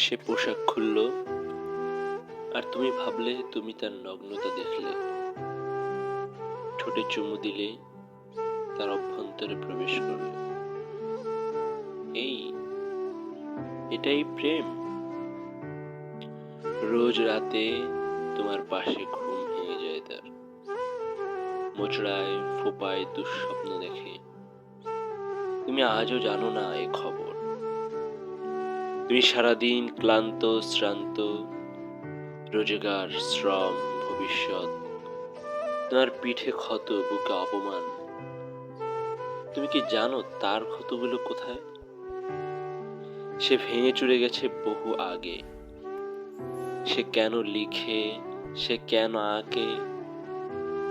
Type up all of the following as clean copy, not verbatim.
সে পোশাক খুলল, আর তুমি ভাবলে তুমি তার নগ্নতা দেখলে। ঠোঁটে চুমু দিলে, তার অভ্যন্তরে প্রবেশ করলে। এই এটাই প্রেম। রোজ রাতে তোমার পাশে ঘুম ভেঙে যায় তার, মোচড়ায় ফোপায় দুঃস্বপ্ন দেখে। তুমি আজও জানো না এ খবর। তুমি সারাদিন ক্লান্ত শ্রান্ত, রোজগার শ্রম ভবিষ্যৎ, তোমার পিঠে ক্ষত বুকে অপমান। তুমি কি জানো তার ক্ষতগুলো কোথায়? সে ভেঙে চুরে গেছে বহু আগে। সে কেন লিখে, সে কেন আঁকে,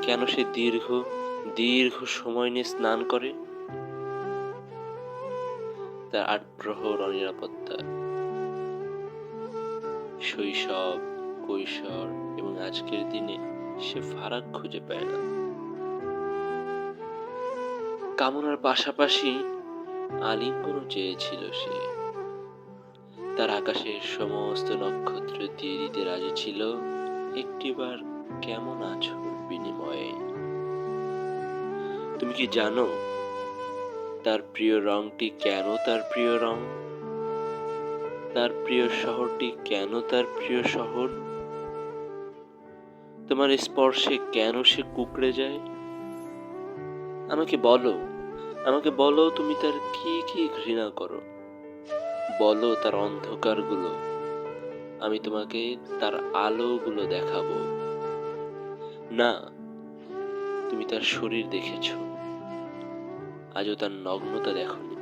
কেন সে দীর্ঘ দীর্ঘ সময় নিয়ে স্নান করে? তার ৮ প্রহর অনিরাপত্তা, শৈশব, কৈশোর এবং আজকের দিনে সে ফারাক খুঁজে পায় না। কামনার পাশাপাশি আলিঙ্গনও চেয়েছিল সে। তার আকাশের সমস্ত নক্ষত্র দিয়ে দিতে রাজি ছিল একটিবার কেমন আছো বিনিময়ে। তুমি কি জানো তার প্রিয় রংটি কেন তার প্রিয় রং? তার প্রিয় শহরটি কেন তার প্রিয় শহর? তোমার স্পর্শে কেন সে কুঁকড়ে যায়? আমাকে বলো, আমাকে বলো তুমি তার কি কি ঘৃণা করো। বলো তার অন্ধকারগুলো, আমি তোমাকে তার আলোগুলো দেখাবো। না, তুমি তার শরীর দেখেছো, আজও তার নগ্নতা দেখোনি,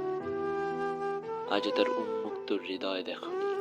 আজও তার উন্মুক্ত হৃদয় দেখোনি।